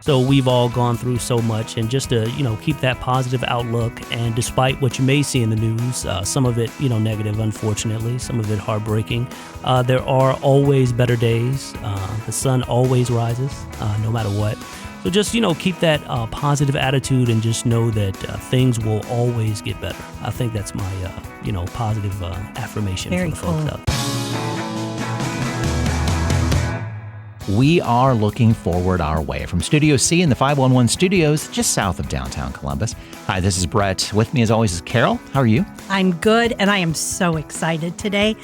So we've all gone through so much, and just to, keep that positive outlook. And despite what you may see in the news, some of it, negative, unfortunately, some of it heartbreaking, there are always better days. The sun always rises, no matter what. So just, keep that positive attitude and just know that things will always get better. I think that's my, positive affirmation Very for the folks out there. We are looking forward our way from Studio C in the 511 studios just south of downtown Columbus. Hi, this is Brett. With me as always is Carol. How are you? I'm good, and I am so excited today.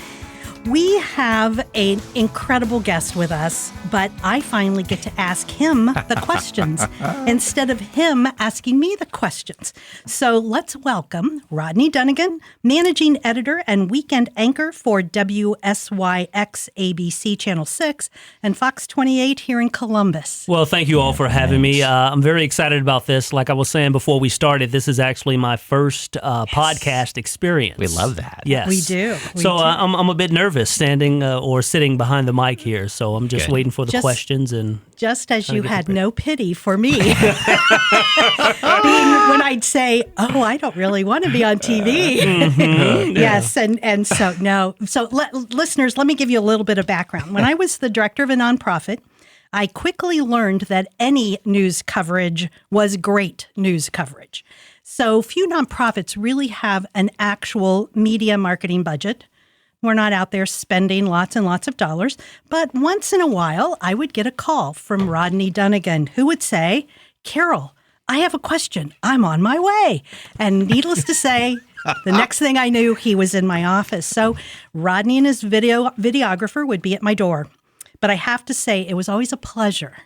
We have an incredible guest with us, but I finally get to ask him the questions instead of him asking me the questions. So let's welcome Rodney Dunnigan, managing editor and weekend anchor for WSYX ABC Channel 6 and Fox 28 here in Columbus. Well, thank you all for having me. I'm very excited about this. Like I was saying before we started, this is actually my first podcast experience. We love that. Yes. We do. I'm a bit nervous standing or sitting behind the mic here, so I'm just waiting for the questions. And just as you had no pity for me when I'd say, "Oh, I don't really want to be on TV." Mm-hmm. Yes, and so no. So listeners, let me give you a little bit of background. When I was the director of a nonprofit, I quickly learned that any news coverage was great news coverage. So few nonprofits really have an actual media marketing budget. We're not out there spending lots and lots of dollars. But once in a while, I would get a call from Rodney Dunnigan, who would say, "Carol, I have a question. I'm on my way." And needless to say, the next thing I knew, he was in my office. So Rodney and his videographer would be at my door. But I have to say, it was always a pleasure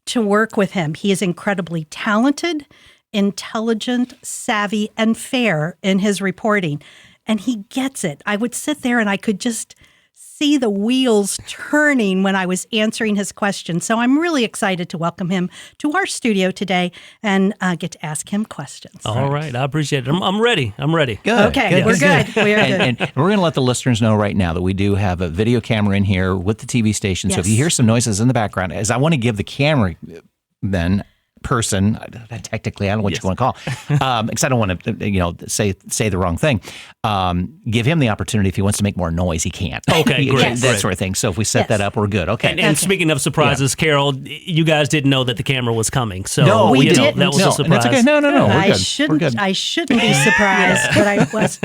to work with him. He is incredibly talented, intelligent, savvy, and fair in his reporting. And he gets it. I would sit there and I could just see the wheels turning when I was answering his questions. So I'm really excited to welcome him to our studio today and get to ask him questions. All right. I appreciate it. I'm ready. Good. Okay, we're good. We're good. And we're going to let the listeners know right now that we do have a video camera in here with the TV station. So if you hear some noises in the background, as I want to give the cameraman person, technically, I don't know what you want to call, because I don't want to, say the wrong thing. Give him the opportunity if he wants to make more noise, he can't. Okay, great. That sort of thing. So if we set that up, we're good. Okay. And speaking of surprises, Carol, you guys didn't know that the camera was coming, so no, we didn't. That was a surprise. That's okay. No, we're good. I shouldn't be surprised, but I was.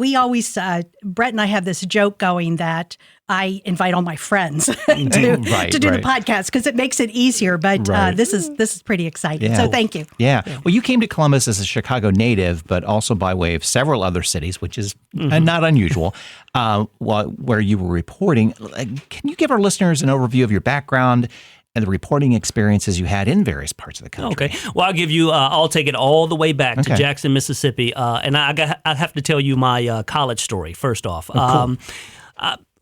We always Brett and I have this joke going that I invite all my friends to do the podcast because it makes it easier. But this is pretty exciting. Yeah. So thank you. Yeah. Well, you came to Columbus as a Chicago native, but also by way of several other cities, which is not unusual, where you were reporting. Can you give our listeners an overview of your background and the reporting experiences you had in various parts of the country? Okay. Well, I'll give you, I'll take it all the way back to Jackson, Mississippi. And I have to tell you my college story first off. Cool.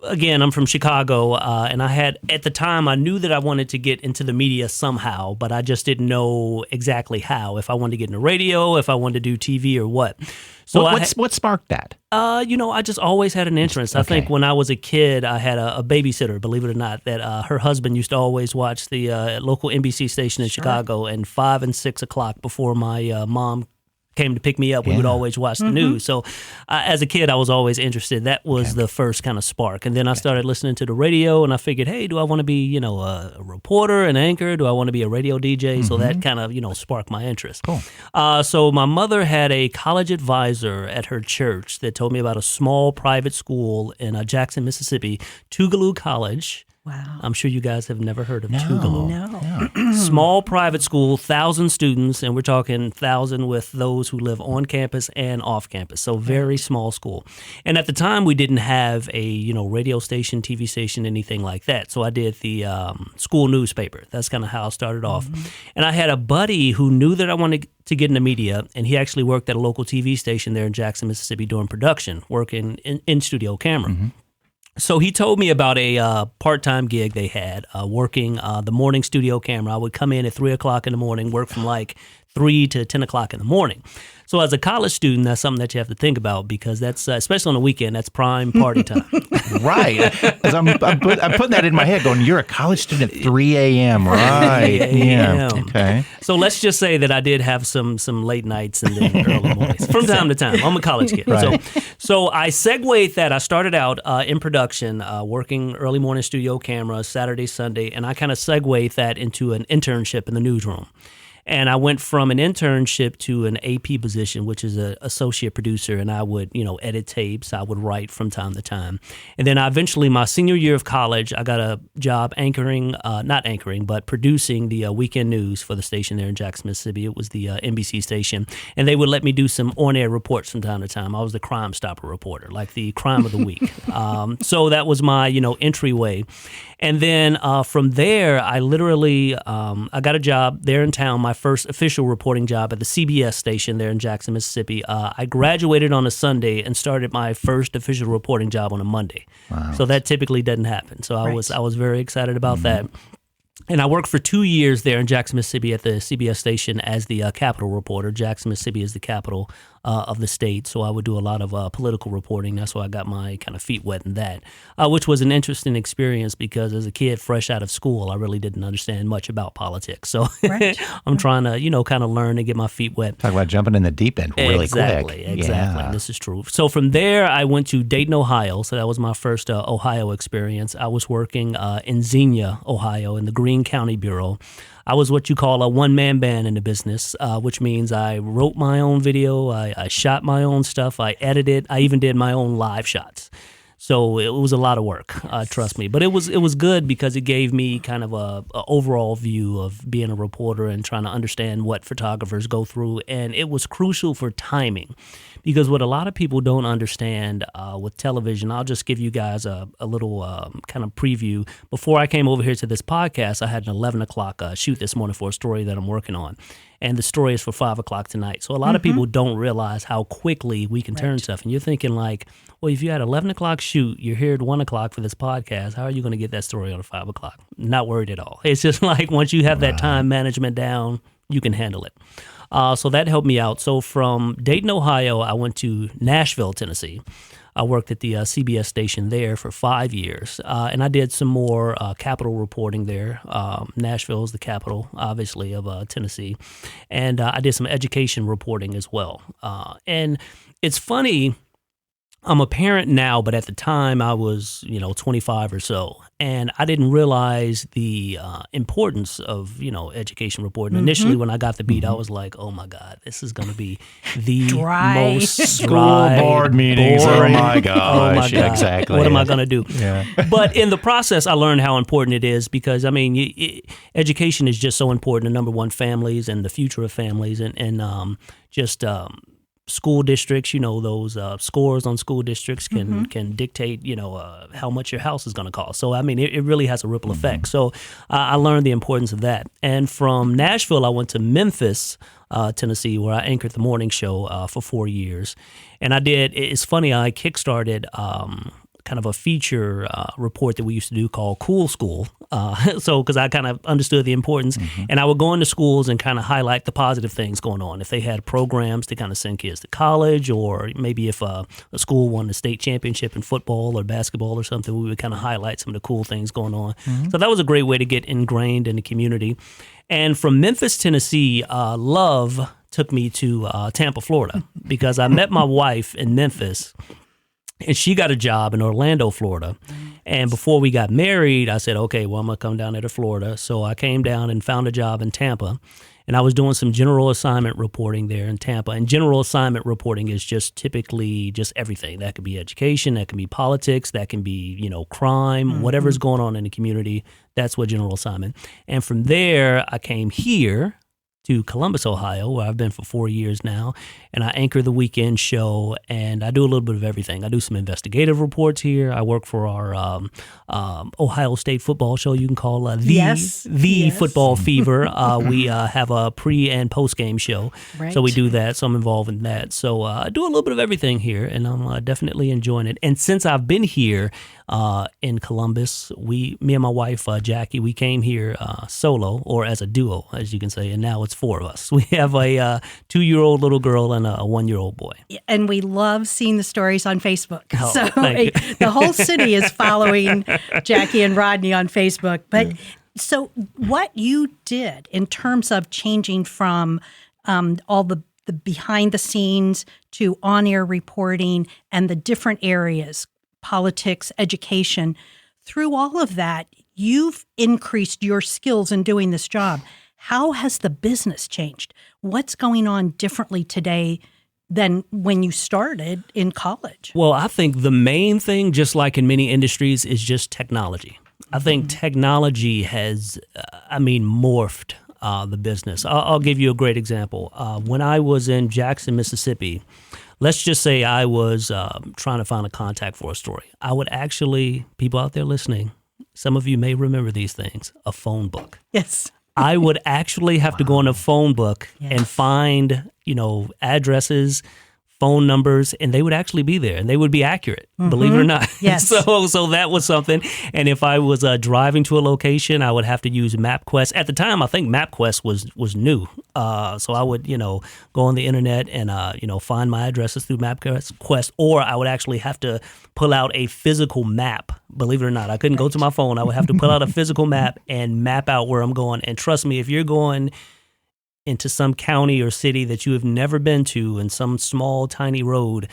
Again, I'm from Chicago, and at the time, I knew that I wanted to get into the media somehow, but I just didn't know exactly how, if I wanted to get into radio, if I wanted to do TV or what. So what sparked that? I just always had an interest. I think when I was a kid, I had a babysitter, believe it or not, that her husband used to always watch the local NBC station in Chicago, and 5 and 6 o'clock before my mom came to pick me up, we would always watch the news. So as a kid, I was always interested. That was the first kind of spark. And then I started listening to the radio, and I figured, hey, do I want to be, a reporter, an anchor? Do I want to be a radio DJ? So that kind of, sparked my interest. Cool. So my mother had a college advisor at her church that told me about a small private school in Jackson, Mississippi, Tougaloo College. Wow. I'm sure you guys have never heard of Tougaloo. No. Small private school, 1,000 students, and we're talking 1,000 with those who live on campus and off campus. So very small school. And at the time, we didn't have a radio station, TV station, anything like that. So I did the school newspaper. That's kind of how I started off. And I had a buddy who knew that I wanted to get into media, and he actually worked at a local TV station there in Jackson, Mississippi doing production, working in studio camera. So he told me about a part-time gig they had, working the morning studio camera. I would come in at 3 o'clock in the morning, work from like 3 to 10 o'clock in the morning. So as a college student, that's something that you have to think about because that's, especially on the weekend, that's prime party time. Right. 'Cause I'm putting that in my head going, you're a college student at 3 a.m., right? 3 Yeah. a.m. Okay. So let's just say that I did have some late nights and then early mornings from time to time. I'm a college kid. Right. So I segued that. I started out in production, working early morning studio cameras, Saturday, Sunday, and I kind of segued that into an internship in the newsroom. And I went from an internship to an AP position, which is an associate producer, and I would, edit tapes. I would write from time to time. And then eventually, my senior year of college, I got a job but producing the weekend news for the station there in Jackson, Mississippi. It was the NBC station. And they would let me do some on-air reports from time to time. I was the Crime Stopper reporter, like the crime of the week. So that was my, entryway. And then from there, I literally, I got a job there in town, my first official reporting job at the CBS station there in Jackson, Mississippi. I graduated on a Sunday and started my first official reporting job on a Monday. Wow. So that typically doesn't happen. So I was very excited about that. And I worked for 2 years there in Jackson, Mississippi at the CBS station as the Capitol reporter. Jackson, Mississippi is the capital of the state, so I would do a lot of political reporting. That's why I got my kind of feet wet in that, which was an interesting experience because as a kid fresh out of school, I really didn't understand much about politics. So I'm trying to, kind of learn and get my feet wet. Talk about jumping in the deep end really quick. Exactly. Yeah. This is true. So from there, I went to Dayton, Ohio. So that was my first Ohio experience. I was working in Xenia, Ohio, in the Greene County Bureau. I was what you call a one-man band in the business, which means I wrote my own video, I shot my own stuff, I edited, I even did my own live shots. So it was a lot of work, trust me. But it was good because it gave me kind of a overall view of being a reporter and trying to understand what photographers go through. And it was crucial for timing because what a lot of people don't understand with television, I'll just give you guys a little kind of preview. Before I came over here to this podcast, I had an 11 o'clock shoot this morning for a story that I'm working on. And the story is for 5 o'clock tonight. So a lot of people don't realize how quickly we can turn stuff. And you're thinking like, well, if you had 11 o'clock shoot, you're here at 1 o'clock for this podcast, how are you going to get that story on 5 o'clock? Not worried at all. It's just like once you have that time management down, you can handle it. So that helped me out. So from Dayton, Ohio, I went to Nashville, Tennessee. I worked at the CBS station there for 5 years, and I did some more capital reporting there. Nashville is the capital, obviously, of Tennessee, and I did some education reporting as well. And it's funny, I'm a parent now, but at the time I was, 25 or so, and I didn't realize the importance of, education reporting. Initially, when I got the beat, I was like, oh my God, this is going to be the most school board meetings. boring. Oh my gosh. Oh my God. Exactly. What am I going to do? Yeah. But in the process, I learned how important it is because, education is just so important to, number one, families and the future of families and school districts, those scores on school districts can dictate, how much your house is going to cost. So, it really has a ripple effect. So I learned the importance of that. And from Nashville, I went to Memphis, Tennessee, where I anchored the morning show for 4 years. And it's funny, I kickstarted kind of a feature report that we used to do called Cool School. Because I kind of understood the importance. And I would go into schools and kind of highlight the positive things going on. If they had programs to kind of send kids to college, or maybe if a school won the state championship in football or basketball or something, we would kind of highlight some of the cool things going on. So that was a great way to get ingrained in the community. And from Memphis, Tennessee, love took me to Tampa, Florida, because I met my wife in Memphis. And she got a job in Orlando, Florida. And before we got married, I said, okay, well, I'm going to come down there to Florida. So I came down and found a job in Tampa. And I was doing some general assignment reporting there in Tampa. And general assignment reporting is just typically just everything. That could be education, that can be politics, that can be, crime, whatever's going on in the community. That's what general assignment. And from there, I came here to Columbus, Ohio, where I've been for 4 years now, and I anchor the weekend show, and I do a little bit of everything. I do some investigative reports here. I work for our Ohio State football show, you can call the Football Fever. We have a pre- and post-game show, so we do that, so I'm involved in that. So I do a little bit of everything here, and I'm definitely enjoying it. And since I've been here, in Columbus. Me and my wife, Jackie, we came here solo, or as a duo, as you can say, and now it's 4 of us. We have a 2-year-old little girl and a 1-year-old boy. And we love seeing the stories on Facebook. Oh, so thank you. the whole city is following Jackie and Rodney on Facebook. But so what you did in terms of changing from all the behind the scenes to on-air reporting and the different areas, politics, education, through all of that, you've increased your skills in doing this job. How has the business changed? What's going on differently today than when you started in college? Well, I think the main thing, just like in many industries, is just technology. I think technology has, morphed the business. I'll give you a great example. When I was in Jackson, Mississippi, let's just say I was trying to find a contact for a story. I would actually, people out there listening, some of you may remember these things, a phone book. Yes. I would actually have to go in a phone book and find, addresses, phone numbers, and they would actually be there, and they would be accurate, believe it or not. Yes. So that was something. And if I was driving to a location, I would have to use MapQuest. At the time, I think MapQuest was new. So I would, go on the internet and, find my addresses through MapQuest, or I would actually have to pull out a physical map. Believe it or not, I couldn't go to my phone. I would have to pull out a physical map and map out where I'm going. And trust me, if you're going into some county or city that you have never been to, in some small, tiny road,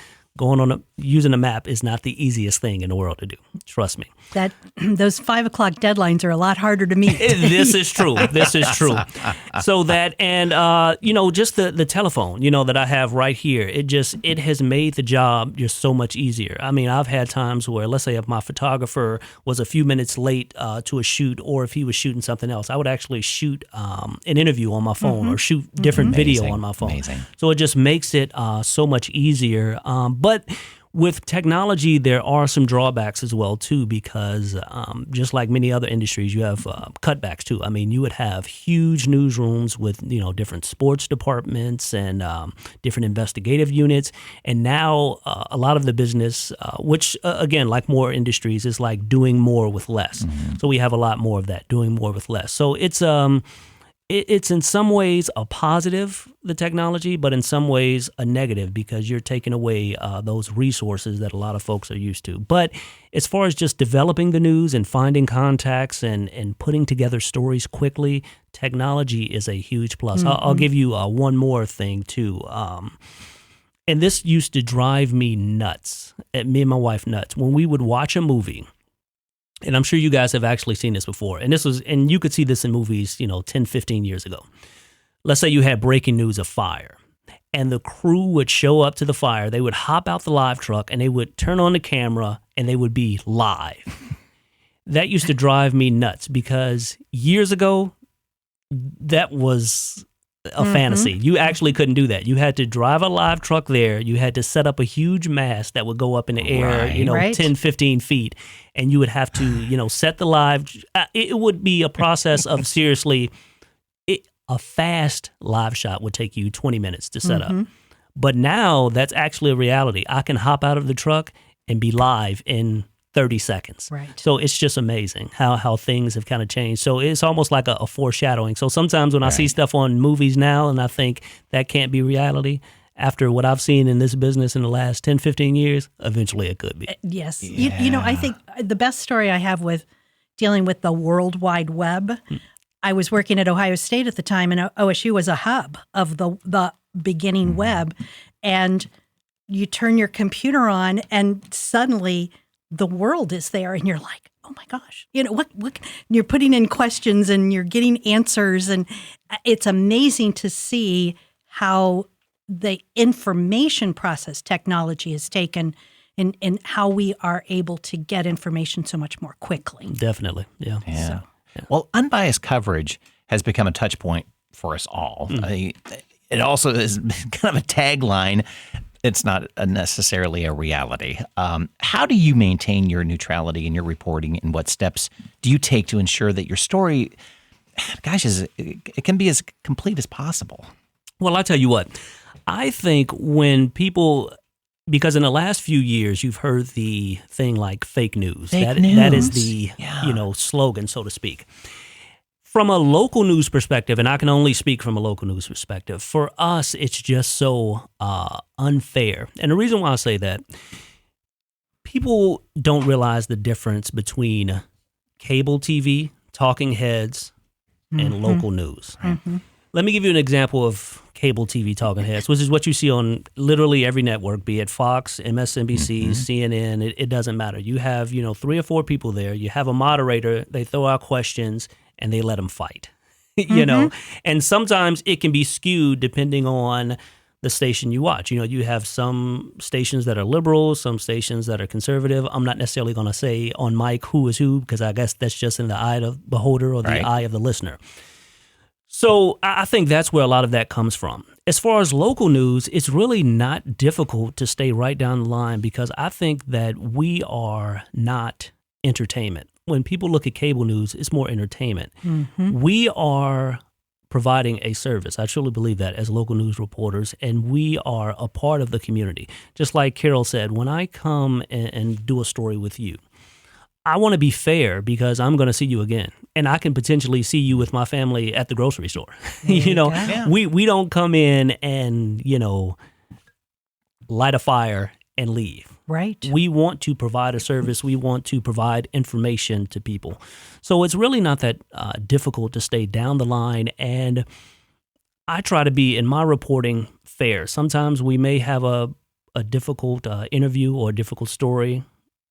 using a map is not the easiest thing in the world to do. Trust me. That those 5 o'clock deadlines are a lot harder to meet. This is true. This is true. So that, and just the telephone, that I have right here, it has made the job just so much easier. I mean, I've had times where, let's say if my photographer was a few minutes late to a shoot, or if he was shooting something else, I would actually shoot an interview on my phone or shoot different video on my phone. Amazing. So it just makes it so much easier. But with technology, there are some drawbacks as well, too, because just like many other industries, you have cutbacks, too. I mean, you would have huge newsrooms with, different sports departments and different investigative units. And now a lot of the business, which, again, like more industries, is like doing more with less. So we have a lot more of that, doing more with less. So it's in some ways a positive, the technology, but in some ways a negative, because you're taking away those resources that a lot of folks are used to. But as far as just developing the news and finding contacts and putting together stories quickly, technology is a huge plus. I'll give you one more thing, too. And this used to drive me nuts, me and my wife nuts, when we would watch a movie. And I'm sure you guys have actually seen this before. And you could see this in movies, 10, 15 years ago. Let's say you had breaking news of fire, and the crew would show up to the fire. They would hop out the live truck, and they would turn on the camera, and they would be live. That used to drive me nuts, because years ago, that was a fantasy. You actually couldn't do that. You had to drive a live truck there. You had to set up a huge mast that would go up in the air, 10, 15 feet. And you would have to, set the live. It would be a process of seriously, a fast live shot would take you 20 minutes to set up. But now that's actually a reality. I can hop out of the truck and be live in 30 seconds. Right. So it's just amazing how things have kind of changed. So it's almost like a foreshadowing. So sometimes when I see stuff on movies now and I think that can't be reality, after what I've seen in this business in the last 10, 15 years, eventually it could be. Yes. Yeah. I think the best story I have with dealing with the World Wide Web, I was working at Ohio State at the time, and OSU was a hub of the beginning web. And you turn your computer on, and suddenly the world is there, and you're like, oh my gosh, what you're putting in questions and you're getting answers. And it's amazing to see how the information process technology has taken and how we are able to get information so much more quickly. Definitely. Yeah. Yeah. Well, unbiased coverage has become a touch point for us all. It also is kind of a tagline. It's not necessarily a reality. How do you maintain your neutrality in your reporting, and what steps do you take to ensure that your story, it can be as complete as possible? Well, I'll tell you what. I think when people Because in the last few years, you've heard the thing like fake news. Fake That news. is the slogan, so to speak. From a local news perspective, and I can only speak from a local news perspective, for us, it's just so unfair. And the reason why I say that, people don't realize the difference between cable TV, talking heads, and local news. Let me give you an example of cable TV talking heads, which is what you see on literally every network, be it Fox, MSNBC, CNN, it doesn't matter. You have, 3 or 4 people there. You have a moderator, they throw out questions, and they let them fight, And sometimes it can be skewed depending on the station you watch. You have some stations that are liberal, some stations that are conservative. I'm not necessarily going to say on mic who is who, because I guess that's just in the eye of the beholder or the eye of the listener. So I think that's where a lot of that comes from. As far as local news, it's really not difficult to stay right down the line, because I think that we are not entertainment. When people look at cable news, it's more entertainment. We are providing a service. I truly believe that as local news reporters, and we are a part of the community. Just like Carol said, when I come and do a story with you, I want to be fair, because I'm going to see you again, and I can potentially see you with my family at the grocery store. We don't come in and, light a fire and leave. Right. We want to provide a service. We want to provide information to people. So it's really not that difficult to stay down the line. And I try to be, in my reporting, fair. Sometimes we may have a difficult interview or a difficult story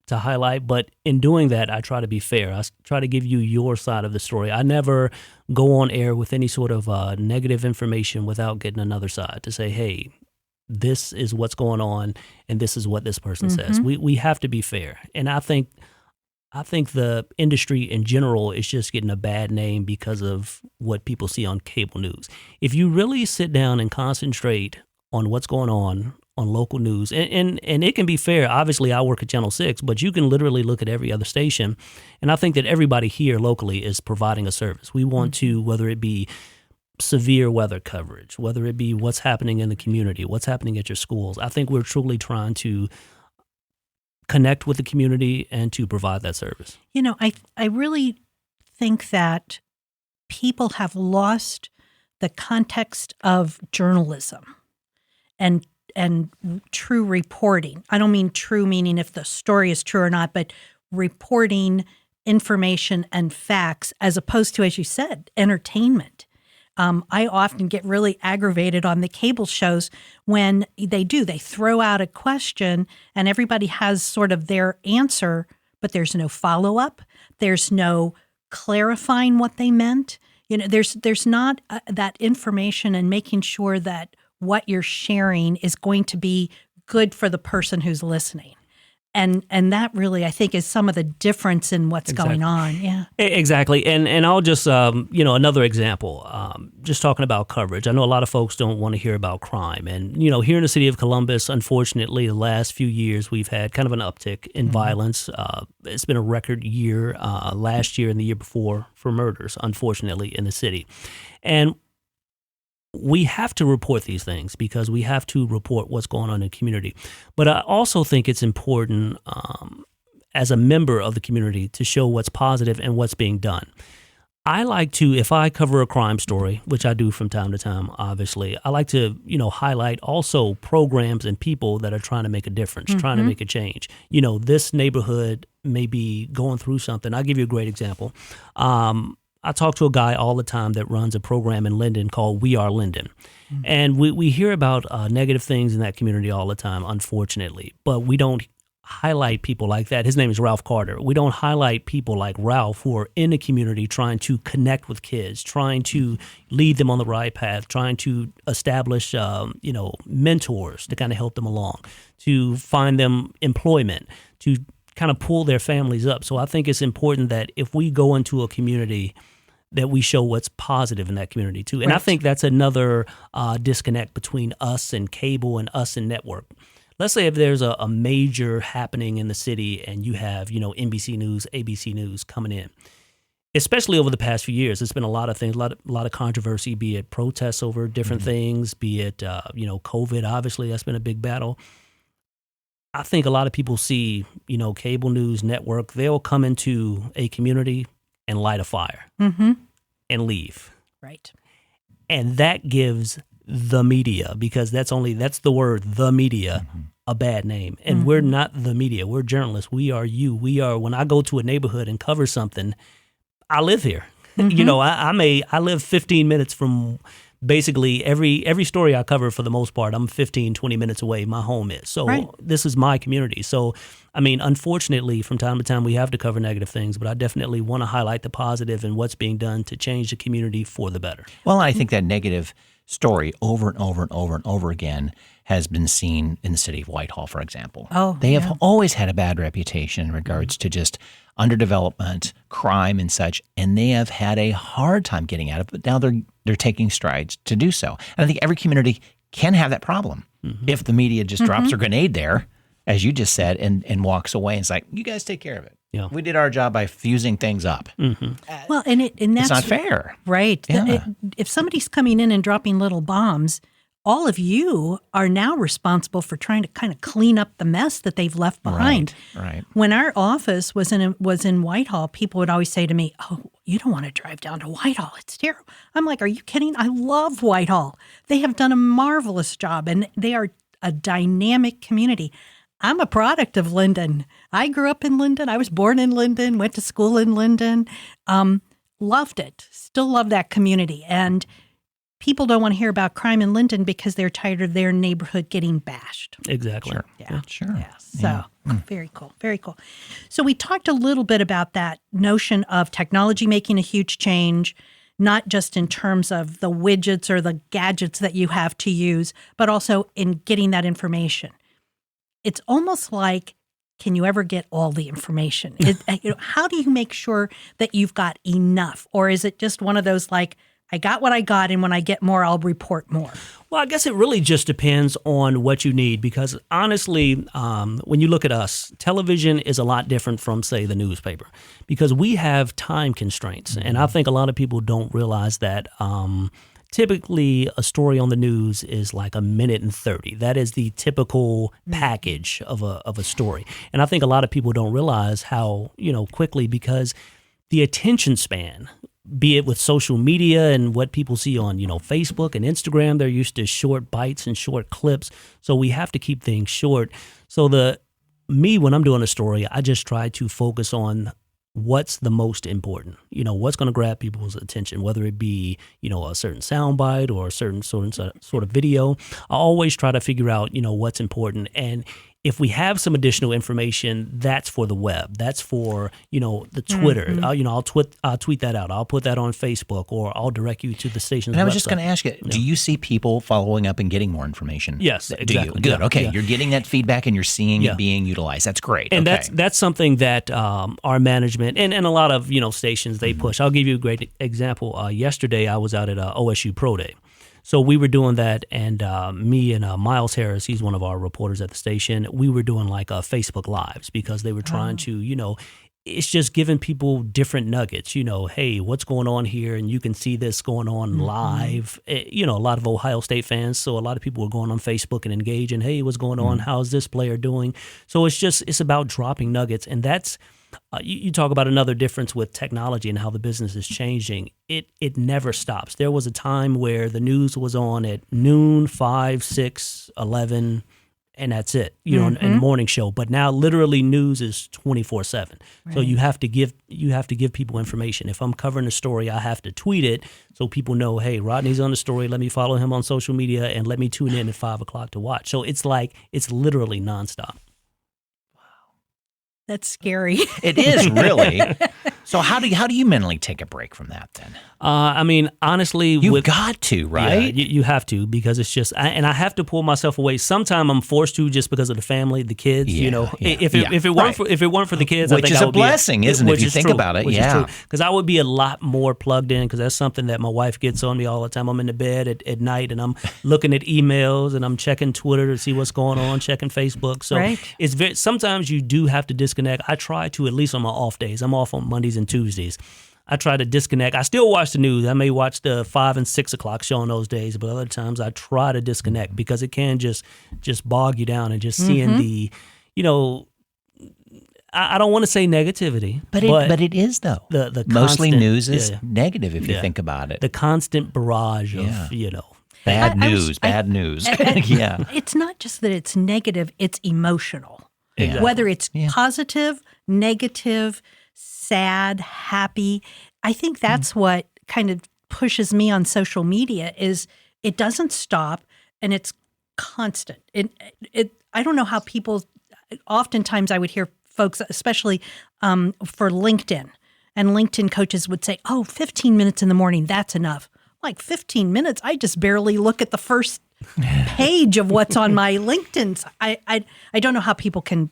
to highlight, but in doing that, I try to be fair. I try to give you your side of the story. I never go on air with any sort of negative information without getting another side to say, hey, this is what's going on, and this is what this person says. We have to be fair. And I think the industry in general is just getting a bad name because of what people see on cable news. If you really sit down and concentrate on what's going on local news, and it can be fair. Obviously, I work at Channel 6, but you can literally look at every other station, and I think that everybody here locally is providing a service. We want to, whether it be severe weather coverage, whether it be what's happening in the community, what's happening at your schools. I think we're truly trying to connect with the community and to provide that service. I really think that people have lost the context of journalism and true reporting. I don't mean true meaning if the story is true or not, but reporting information and facts, as opposed to, as you said, entertainment. I often get really aggravated on the cable shows when they throw out a question and everybody has sort of their answer, but there's no follow-up. There's no clarifying what they meant. There's not that information and making sure that what you're sharing is going to be good for the person who's listening. And that really, I think, is some of the difference in what's going on. Yeah, exactly. And I'll just, another example, just talking about coverage. I know a lot of folks don't want to hear about crime. And, here in the city of Columbus, unfortunately, the last few years, we've had kind of an uptick in violence. It's been a record year last year and the year before for murders, unfortunately, in the city. And we have to report these things because we have to report what's going on in the community. But I also think it's important as a member of the community to show what's positive and what's being done. I like to, if I cover a crime story, which I do from time to time, obviously, I like to, highlight also programs and people that are trying to make a difference, trying to make a change. This neighborhood may be going through something. I'll give you a great example. I talk to a guy all the time that runs a program in Linden called We Are Linden. And we hear about negative things in that community all the time, unfortunately, but we don't highlight people like that. His name is Ralph Carter. We don't highlight people like Ralph who are in the community trying to connect with kids, trying to lead them on the right path, trying to establish, mentors to kind of help them along, to find them employment, to kind of pull their families up. So I think it's important that if we go into a community that we show what's positive in that community too. And I think that's another disconnect between us and cable and us and network. Let's say if there's a major happening in the city and you have, NBC News, ABC News coming in, especially over the past few years, it's been a lot of things, a lot of controversy, be it protests over different things, be it, COVID, obviously that's been a big battle. I think a lot of people see, cable news network, they'll come into a community and light a fire and leave. Right. And that gives the media, because that's the word, the media, a bad name. And we're not the media. We're journalists. We are you. When I go to a neighborhood and cover something, I live here. I live 15 minutes from basically every story I cover. For the most part, I'm 15, 20 minutes away. My home is. So This is my community. So, I mean, unfortunately, from time to time, we have to cover negative things, but I definitely want to highlight the positive and what's being done to change the community for the better. Well, I think that negative story over and over and over and over again has been seen in the city of Whitehall, for example. They have always had a bad reputation in regards to just underdevelopment, crime, and such, and they have had a hard time getting out of it. But now they're taking strides to do so. And I think every community can have that problem if the media just drops a grenade there, as you just said, and walks away and it's like, you guys take care of it. Yeah. We did our job by fusing things up. Well, and that's it's not fair. Right. Yeah. If somebody's coming in and dropping little bombs, all of you are now responsible for trying to kind of clean up the mess that they've left behind. Right. When our office was in Whitehall, people would always say to me, "Oh, you don't want to drive down to Whitehall. It's terrible." I'm like, "Are you kidding? I love Whitehall. They have done a marvelous job, and they are a dynamic community." I'm a product of Linden. I grew up in Linden. I was born in Linden, went to school in Linden, loved it, still love that community. And people don't want to hear about crime in Linden because they're tired of their neighborhood getting bashed. Exactly. Sure. Yeah. Sure. Yeah. So very cool. Very cool. So we talked a little bit about that notion of technology making a huge change, not just in terms of the widgets or the gadgets that you have to use, but also in getting that information. It's almost like, can you ever get all the information? How do you make sure that you've got enough? Or is it just one of those like, I got what I got, and when I get more, I'll report more? Well, I guess it really just depends on what you need, because honestly, when you look at us, television is a lot different from, say, the newspaper, because we have time constraints. And I think a lot of people don't realize that typically a story on the news is like 1:30. That is the typical package of a story. And I think a lot of people don't realize how, quickly, because the attention span, be it with social media and what people see on, Facebook and Instagram, they're used to short bites and short clips. So we have to keep things short. So when I'm doing a story, I just try to focus on what's the most important, what's going to grab people's attention, whether it be, a certain soundbite or a certain sort of video. I always try to figure out, what's important. And if we have some additional information, that's for the web. That's for, the Twitter. I'll tweet that out. I'll put that on Facebook, or I'll direct you to the station's And I was website. just going to ask you, do you see people following up and getting more information? Yes, exactly. Do you? Good. Yeah, Okay. yeah. You're getting that feedback and you're seeing it being utilized. That's great. And okay. that's something that our management and a lot of, stations, they push. I'll give you a great example. Yesterday, I was out at OSU Pro Day. So we were doing that, and me and Miles Harris, he's one of our reporters at the station, we were doing like Facebook Lives, because they were trying to, it's just giving people different nuggets, hey, what's going on here? And you can see this going on live. A lot of Ohio State fans, so a lot of people were going on Facebook and engaging, hey, what's going on? How's this player doing? So it's about dropping nuggets, and that's, you talk about another difference with technology and how the business is changing. It never stops. There was a time where the news was on at noon, 5, 6, 11, and that's it, and morning show. But now literally news is 24/7. Right. So you have to give people information. If I'm covering a story, I have to tweet it so people know, hey, Rodney's on the story. Let me follow him on social media and let me tune in at 5 o'clock to watch. So it's literally nonstop. That's scary. It is, really. So how do you mentally take a break from that then? Honestly, you've got to, right? Yeah, you have to, because it's just, and I have to pull myself away. Sometimes I'm forced to, just because of the family, the kids. If it weren't for the kids, which I think is a blessing, isn't it? If you think about it, because I would be a lot more plugged in, because that's something that my wife gets on me all the time. I'm in the bed at night and I'm looking at emails and I'm checking Twitter to see what's going on, checking Facebook. So it's sometimes you do have to disconnect. I try to, at least on my off days. I'm off on Mondays and Tuesdays. I try to disconnect. I still watch the news. I may watch the 5 and 6 o'clock show on those days, but other times I try to disconnect, because it can just bog you down, and just seeing the you know, I don't want to say negativity, but it is though. The mostly constant, news is negative if you think about it. The constant barrage of bad news. Yeah, it's not just that it's negative; it's emotional. Exactly. Whether it's positive, negative, sad, happy, I think that's what kind of pushes me on social media. Is it doesn't stop and it's constant. I don't know how people. Oftentimes, I would hear folks, especially for LinkedIn, and LinkedIn coaches would say, 15 minutes in the morning, that's enough. Like 15 minutes, I just barely look at the first page of what's on my LinkedIn. I don't know how people can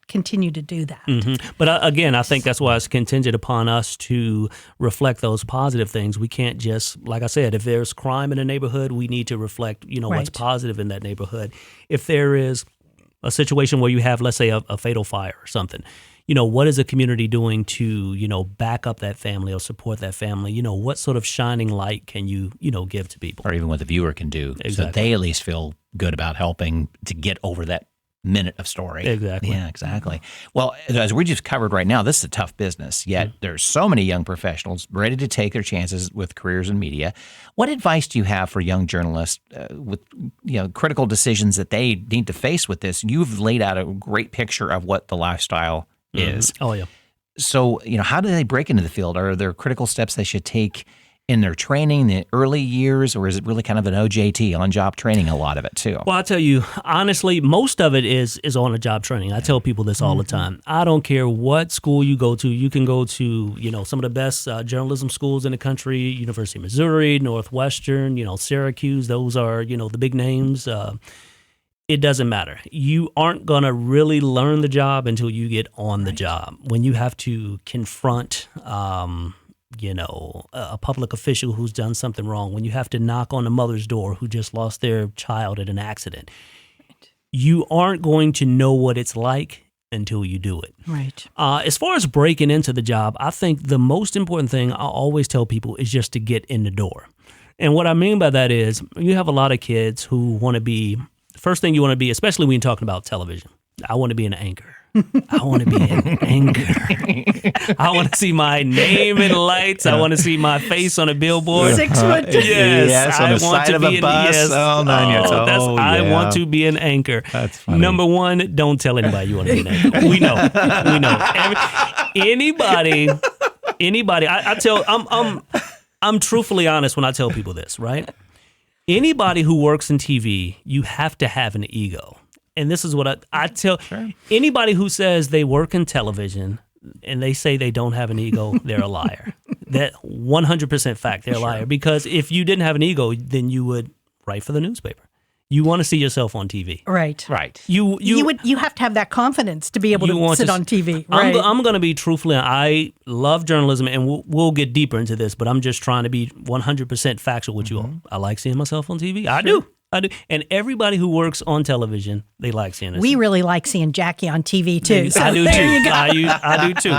continue to do that. Mm-hmm. But again, I think that's why it's contingent upon us to reflect those positive things. We can't just, like I said, if there's crime in a neighborhood, we need to reflect, what's positive in that neighborhood. If there is a situation where you have, let's say, a fatal fire or something, what is the community doing to, back up that family or support that family? What sort of shining light can you, give to people? Or even what the viewer can do so they at least feel good about helping to get over that minute of story. Exactly. Yeah, exactly. Well, as we just covered right now, this is a tough business, yet there's so many young professionals ready to take their chances with careers in media. What advice do you have for young journalists with critical decisions that they need to face with this? You've laid out a great picture of what the lifestyle is. Oh, yeah. So, how do they break into the field? Are there critical steps they should take in their training, in the early years, or is it really kind of an OJT, on-job training, a lot of it too? Well, I'll tell you, honestly, most of it is on-the-job training. I tell people this all the time. I don't care what school you go to. You can go to, some of the best journalism schools in the country, University of Missouri, Northwestern, Syracuse. Those are, the big names. It doesn't matter. You aren't going to really learn the job until you get on the job. When you have to confront a public official who's done something wrong, when you have to knock on a mother's door who just lost their child in an accident, you aren't going to know what it's like until you do it. Right. As far as breaking into the job, I think the most important thing I always tell people is just to get in the door. And what I mean by that is you have a lot of kids who want to be, first thing you want to be, especially when you're talking about television, I want to be an anchor. I want to be an anchor. I want to see my name in lights. I want to see my face on a billboard. 6 foot. Yes, on the side of a bus. I want to be an anchor. That's funny. Number one, don't tell anybody you want to be an anchor. We know. Anybody. I'm truthfully honest when I tell people this, right? Anybody who works in TV, you have to have an ego. And this is what I tell anybody who says they work in television and they say they don't have an ego, they're a liar. That 100% fact, they're a liar. Because if you didn't have an ego, then you would write for the newspaper. You want to see yourself on TV. Right. You have to have that confidence to be able to sit on TV. Right. I'm going to be truthful. I love journalism, and we'll get deeper into this, but I'm just trying to be 100% factual with you all. I like seeing myself on TV. I do. And everybody who works on television, they like seeing us. We really like seeing Jackie on TV too. So I do too. I do too.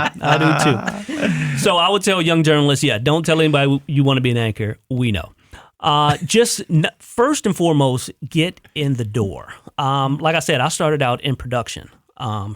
So I would tell young journalists, don't tell anybody you want to be an anchor. We know. First and foremost, get in the door. Like I said, I started out in production. And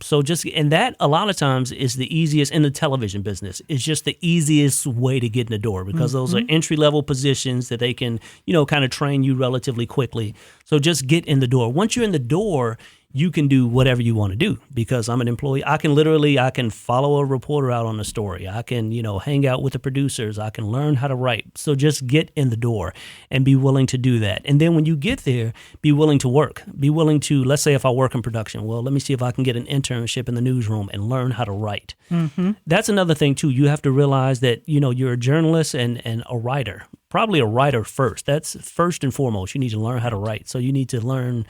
that a lot of times is the easiest in the television business. It's just the easiest way to get in the door because those are entry level positions that they can, kind of train you relatively quickly. So just get in the door. Once you're in the door, you can do whatever you want to do because I'm an employee. I can follow a reporter out on a story. I can, hang out with the producers. I can learn how to write. So just get in the door and be willing to do that. And then when you get there, be willing to work. Be willing to, let's say if I work in production, well, let me see if I can get an internship in the newsroom and learn how to write. Mm-hmm. That's another thing too. You have to realize that, you're a journalist and a writer, probably a writer first. That's first and foremost. You need to learn how to write. So you need to learn,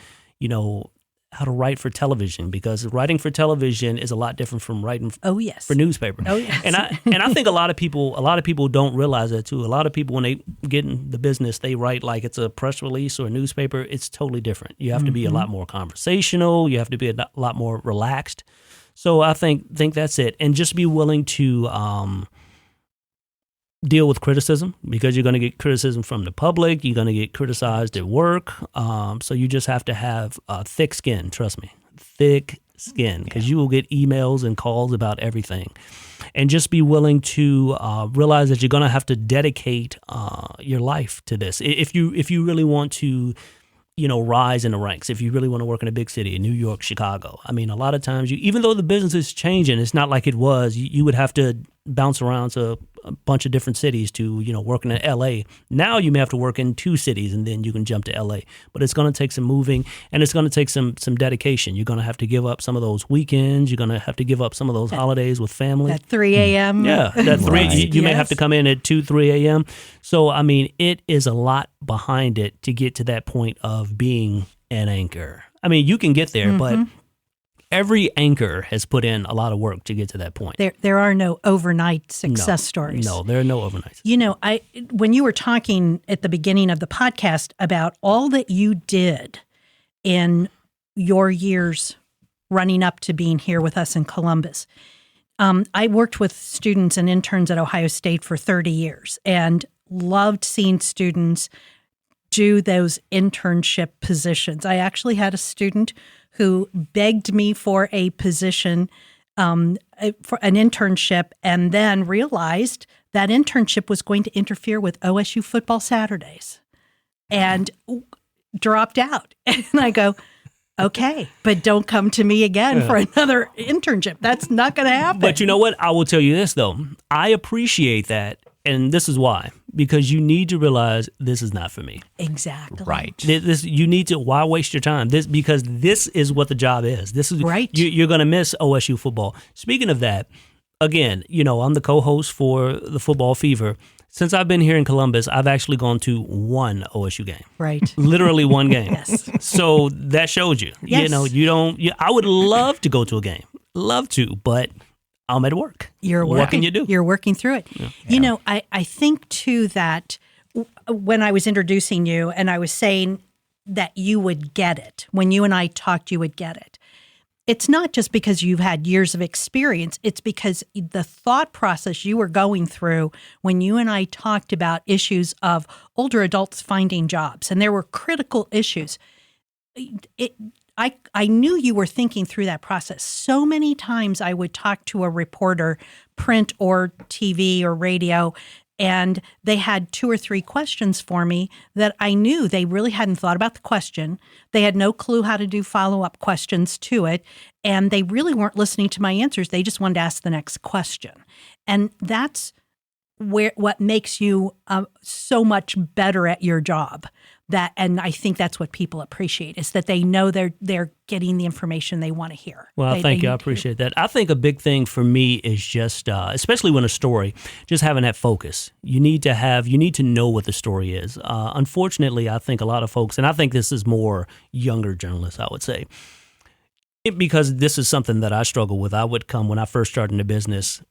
how to write for television because writing for television is a lot different from writing for newspaper. Oh yes. And I think a lot of people don't realize that too. A lot of people when they get in the business, they write like it's a press release or a newspaper. It's totally different. You have to be a lot more conversational. You have to be a lot more relaxed. So I think that's it. And just be willing to deal with criticism because you're going to get criticism from the public. You're going to get criticized at work. So you just have to have thick skin. Trust me, thick skin, because you will get emails and calls about everything. And just be willing to realize that you're going to have to dedicate your life to this. If you really want to, rise in the ranks, if you really want to work in a big city, in New York, Chicago. I mean, a lot of times, even though the business is changing, it's not like it was. You would have to bounce around to a bunch of different cities to, working in LA. Now you may have to work in 2 cities and then you can jump to LA. But it's going to take some moving, and it's going to take some dedication. You're going to have to give up some of those weekends. You're going to have to give up some of those holidays with family. At 3 a.m. Yeah, that 3. Right. You may have to come in at 2, 3 a.m. So, I mean, it is a lot behind it to get to that point of being an anchor. I mean, you can get there, but every anchor has put in a lot of work to get to that point. There are no overnight success stories. No, there are no overnights. When you were talking at the beginning of the podcast about all that you did in your years running up to being here with us in Columbus, I worked with students and interns at Ohio State for 30 years and loved seeing students do those internship positions. I actually had a student who begged me for a position, for an internship, and then realized that internship was going to interfere with OSU football Saturdays and dropped out. And I go, okay, but don't come to me again for another internship. That's not going to happen. But you know what? I will tell you this, though. I appreciate that. And this is why. Because you need to realize this is not for me. Exactly. Right. You need to, why waste your time? Because this is what the job is. This is right. You're going to miss OSU football. Speaking of that, again, I'm the co-host for the Football Fever. Since I've been here in Columbus, I've actually gone to 1 OSU game. Right. Literally 1 game. Yes. So that shows you. Yes. I would love to go to a game. Love to, but I'm at work. You're working. What can you do? You're working through it. Yeah. I think, too, that when I was introducing you and I was saying that you would get it, when you and I talked, you would get it. It's not just because you've had years of experience. It's because the thought process you were going through when you and I talked about issues of older adults finding jobs, and there were critical issues. I knew you were thinking through that process. So many times I would talk to a reporter, print or TV or radio, and they had 2 or 3 questions for me that I knew they really hadn't thought about the question. They had no clue how to do follow-up questions to it, and they really weren't listening to my answers. They just wanted to ask the next question. And that's what makes you so much better at your job. And I think that's what people appreciate, is that they know they're getting the information they want to hear. Well, thank you. I appreciate that. I think a big thing for me is just, especially when a story, just having that focus. You need to know what the story is. Unfortunately, I think a lot of folks, and I think this is more younger journalists, I would say, because this is something that I struggle with. I would come, when I first started in the business,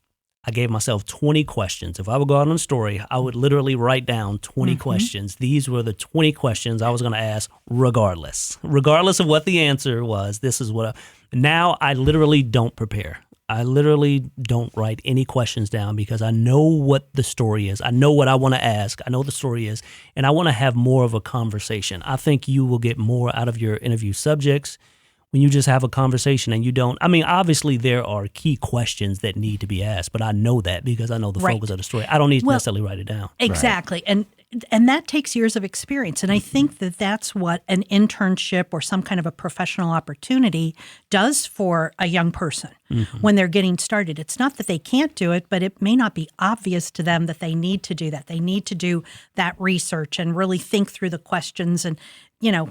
I gave myself 20 questions. If I would go out on a story, I would literally write down 20 questions. These were the 20 questions I was going to ask regardless of what the answer was. This is what now I literally don't prepare. I literally don't write any questions down because I know what the story is. I know what I want to ask. I know what the story is, and I want to have more of a conversation. I think you will get more out of your interview subjects when you just have a conversation and you don't. I mean, obviously there are key questions that need to be asked, but I know that because I know the focus of the story. I don't need to necessarily write it down. Exactly. Right. And that takes years of experience. And I think that that's what an internship or some kind of a professional opportunity does for a young person when they're getting started. It's not that they can't do it, but it may not be obvious to them that they need to do that. They need to do that research and really think through the questions and,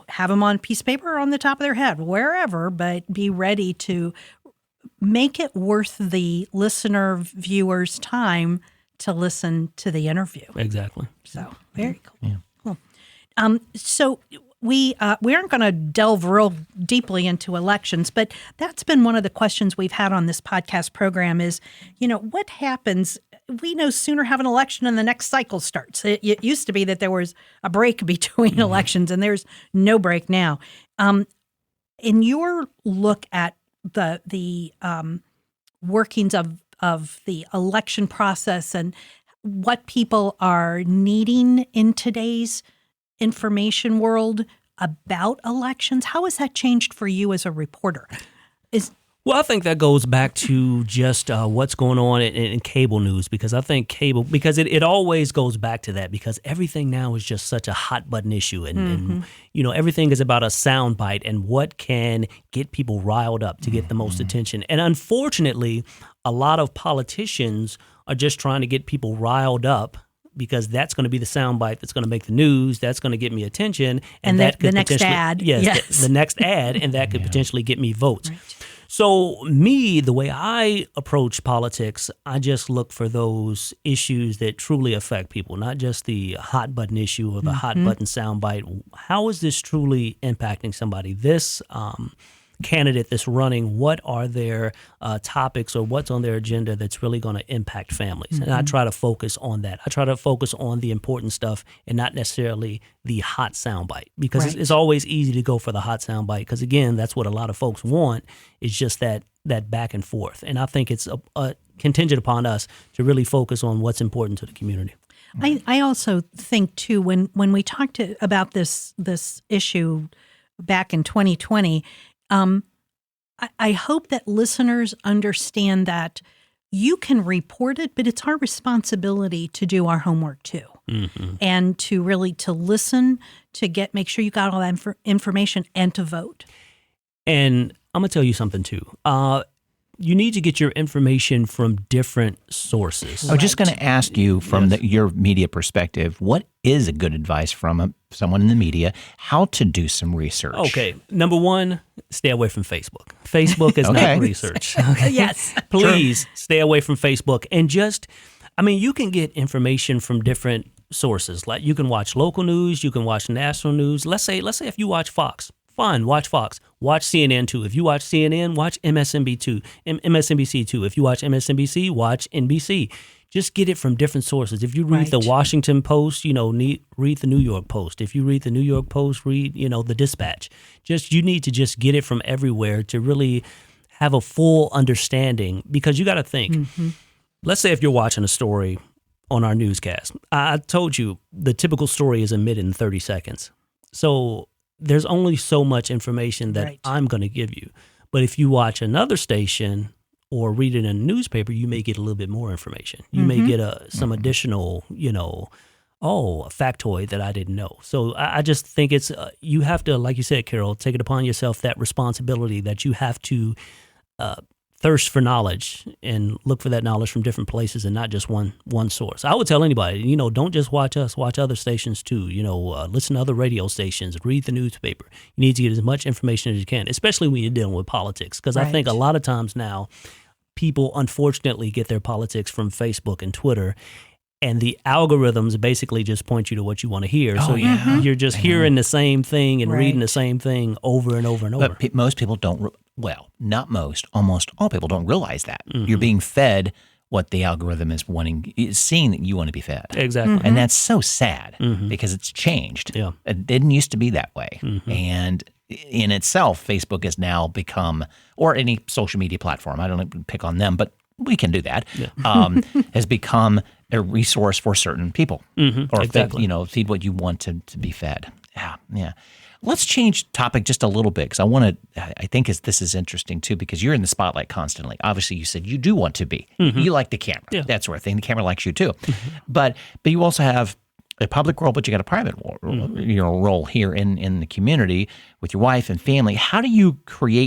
have them on a piece of paper or on the top of their head, wherever, but be ready to make it worth the listener, viewer's time to listen to the interview. Exactly. So very cool. Yeah. Cool. So we aren't going to delve real deeply into elections, but that's been one of the questions we've had on this podcast program is, what happens? We no sooner have an election and the next cycle starts. It used to be that there was a break between elections, and there's no break now. In your look at the workings of the election process and what people are needing in today's information world about elections, how has that changed for you as a reporter? Well, I think that goes back to just what's going on in cable news, because I think because it always goes back to that, because everything now is just such a hot button issue, and everything is about a soundbite and what can get people riled up to get the most attention. And unfortunately, a lot of politicians are just trying to get people riled up, because that's going to be the soundbite that's going to make the news, that's going to get me attention, and that could the next ad. Yes, the next ad, and that could potentially get me votes. Right. So the way I approach politics, I just look for those issues that truly affect people, not just the hot button issue or the hot button soundbite. How is this truly impacting somebody? This candidate that's running, what are their topics or what's on their agenda that's really going to impact families? And I try to focus on that. I try to focus on the important stuff and not necessarily the hot soundbite, because it's always easy to go for the hot soundbite, because again, that's what a lot of folks want, is just that back and forth. And I think it's a contingent upon us to really focus on what's important to the community. I also think too, when we talked about this issue back in 2020, I hope that listeners understand that you can report it, but it's our responsibility to do our homework too, and to really to listen, to make sure you got all that information, and to vote. And I'm gonna tell you something too. You need to get your information from different sources. I was just going to ask you from your media perspective, what is a good advice from someone in the media, how to do some research? Okay. Number one, stay away from Facebook. Facebook is not research. Okay? Yes. Please stay away from Facebook. And you can get information from different sources. Like you can watch local news, you can watch national news. Let's say if you watch Fox. Fine, watch Fox. Watch CNN too. If you watch CNN, watch MSNBC too. If you watch MSNBC, watch NBC. Just get it from different sources. If you read the Washington Post, read the New York Post. If you read the New York Post, read, the Dispatch. You need to just get it from everywhere to really have a full understanding, because you got to think. Let's say if you're watching a story on our newscast. I told you the typical story is emitted in 30 seconds. So there's only so much information that I'm going to give you. But if you watch another station or read it in a newspaper, you may get a little bit more information. You may get some additional, a factoid that I didn't know. So I just think it's, you have to, like you said, Carol, take it upon yourself, that responsibility that you have to thirst for knowledge and look for that knowledge from different places and not just one source. I would tell anybody, don't just watch us, watch other stations too. Listen to other radio stations, read the newspaper. You need to get as much information as you can, especially when you're dealing with politics. Because I think a lot of times now, people unfortunately get their politics from Facebook and Twitter, and the algorithms basically just point you to what you want to hear. So you're just hearing the same thing and reading the same thing over and over and over. But most people don't, not most, almost all people don't realize that. You're being fed what the algorithm is seeing that you want to be fed. Exactly. And that's so sad because it's changed. Yeah. It didn't used to be that way. And in itself, Facebook has now become, or any social media platform, I don't pick on them, but we can do that, has become a resource for certain people, or feed what you want to be fed. Yeah. Let's change topic just a little bit, because I think this is interesting too, because you're in the spotlight constantly. Obviously, you said you do want to be. You like the camera, that sort of thing. The camera likes you too, but you also have a public role, but you got a private role here in the community with your wife and family. How do you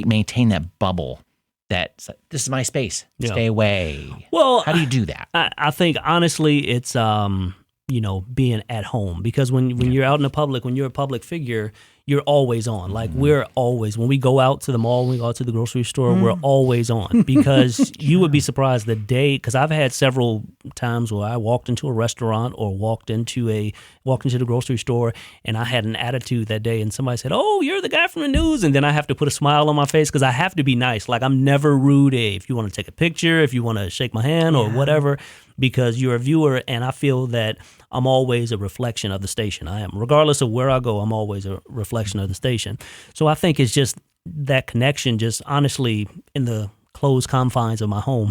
maintain that bubble? That this is my space. Stay away. Well, how do you do that? I think honestly, it's being at home, because when you're out in the public, when you're a public figure, you're always on. Like we're always, when we go out to the mall, when we go out to the grocery store, we're always on, because you would be surprised because I've had several times where I walked into a restaurant or walked into the grocery store, and I had an attitude that day, and somebody said, "Oh, you're the guy from the news," and then I have to put a smile on my face because I have to be nice. Like I'm never rude. If you want to take a picture, if you want to shake my hand or whatever, because you're a viewer, and I feel that I'm always a reflection of the station. I am. Regardless of where I go, I'm always a reflection of the station. So I think it's just that connection, just honestly, in the closed confines of my home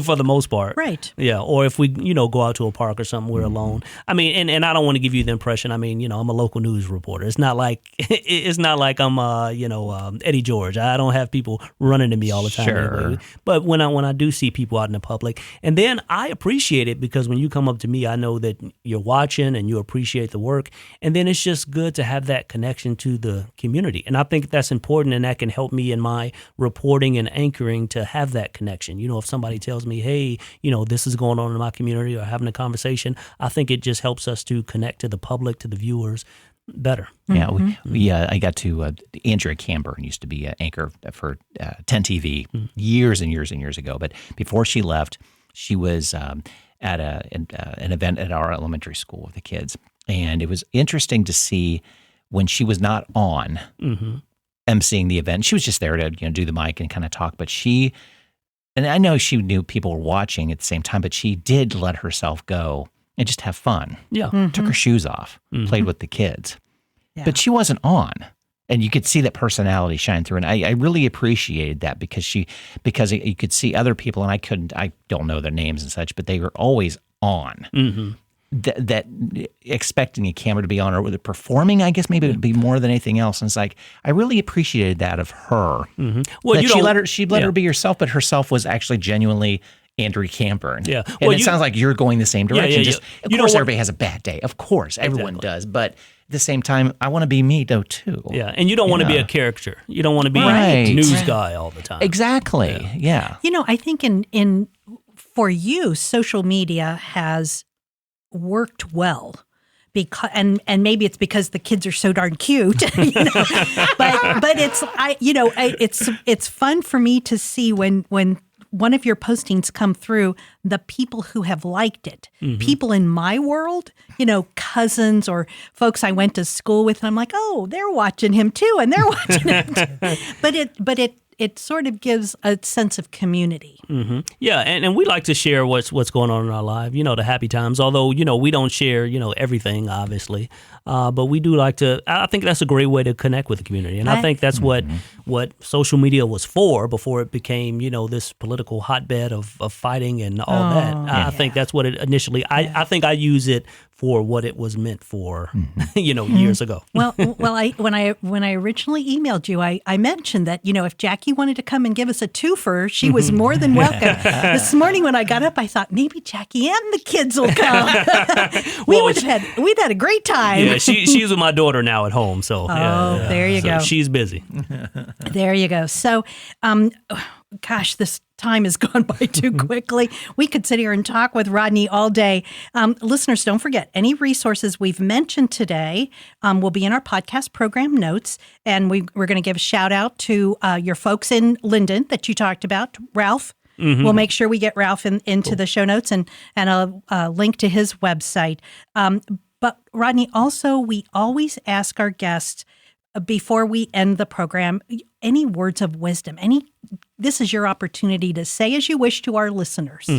for the most part. Right. Yeah. Or if we, go out to a park or something, we're alone. I mean, and I don't want to give you the impression. I mean, I'm a local news reporter. It's not like I'm, Eddie George. I don't have people running to me all the time. Sure. Anyway. But when I do see people out in the public, and then I appreciate it because when you come up to me, I know that you're watching and you appreciate the work. And then it's just good to have that connection to the community. And I think that's important, and that can help me in my reporting and anchoring to have that connection. If somebody tells me, hey, this is going on in my community, or having a conversation, I think it just helps us to connect to the public, to the viewers better. Yeah, I got to Andrea Camber used to be an anchor for 10 TV years and years and years ago. But before she left, she was at an event at our elementary school with the kids, and it was interesting to see when she was not on emceeing the event. She was just there to do the mic and kind of talk, but and I know she knew people were watching at the same time, but she did let herself go and just have fun. Yeah. Took her shoes off, played with the kids. Yeah. But she wasn't on. And you could see that personality shine through. And I really appreciated that because you could see other people, and I don't know their names and such, but they were always on. That expecting a camera to be on, or with it performing, I guess maybe it would be more than anything else. And it's like, I really appreciated that of her. Well, that she let her be herself, but herself was actually genuinely Andrea Camper. Yeah. And it sounds like you're going the same direction. Yeah. Of course, everybody has a bad day. Of course, everyone does. But at the same time, I want to be me, though, too. Yeah, and you don't want to be a caricature. You don't want to be Right. a news guy all the time. Exactly. Yeah. I think for you, social media has worked well. Because and maybe it's because the kids are so darn cute, but it's fun for me to see when one of your postings come through, the people who have liked it, people in my world, cousins or folks I went to school with, and I'm like, oh, they're watching him too, and they're watching him too. But it sort of gives a sense of community. Yeah, and we like to share what's going on in our life, the happy times, although, we don't share, everything, obviously. But we do like to, I think that's a great way to connect with the community. And I think that's what social media was for before it became, this political hotbed of fighting and all that. I think that's what it initially, I think I use it for what it was meant for, years ago. Well, when I originally emailed you, I mentioned that, if Jackie wanted to come and give us a twofer, she was more than welcome. This morning when I got up, I thought maybe Jackie and the kids will come. We'd had a great time. Yeah, she's with my daughter now at home, so there you go. She's busy. There you go. So, gosh, this time has gone by too quickly. We could sit here and talk with Rodney all day. Listeners, don't forget, any resources we've mentioned today will be in our podcast program notes. And we're going to give a shout out to your folks in Linden that you talked about, Ralph. We'll make sure we get Ralph into the show notes and a link to his website. But Rodney, also, we always ask our guests before we end the program, any words of wisdom, this is your opportunity to say as you wish to our listeners.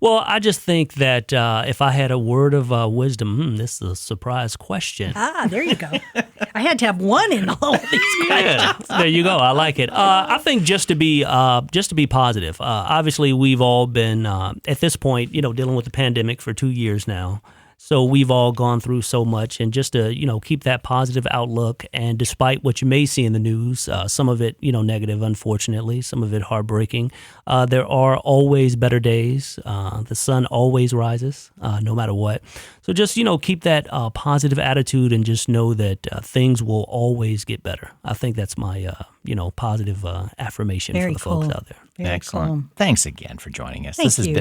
Well, I just think that if I had a word of wisdom, this is a surprise question. There you go. I had to have one in all of these questions. There you go. I like it. I think just to be positive. Obviously, we've all been at this point, dealing with the pandemic for 2 years now. So we've all gone through so much, and just to, keep that positive outlook. And despite what you may see in the news, some of it, negative, unfortunately, some of it heartbreaking, there are always better days. The sun always rises, no matter what. So just, keep that positive attitude and just know that things will always get better. I think that's my, positive affirmation for the folks out there. Very Excellent. Cool. Thanks again for joining us. Thank This has you.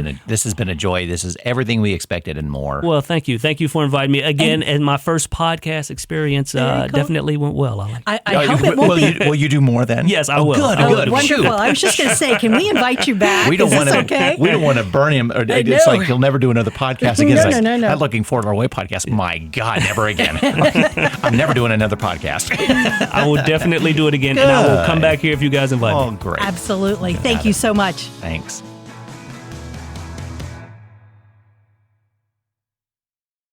been a joy. This is everything we expected and more. Well, thank you. Thank you for inviting me again. And my first podcast experience definitely went well. I hope it won't be. Will you do more then? Yes, I will. Good. Wonderful. Shoot. I was just going to say, can we invite you back? We don't want to. Okay? We don't want to burn him. Or it's know. like he'll never do another podcast again. No. I'm looking forward to our way podcast. My God, never again. I'm never doing another podcast. I will definitely do it again, and I will come back here if you guys invite me. Oh, great. Absolutely. Thank you so much. Thanks.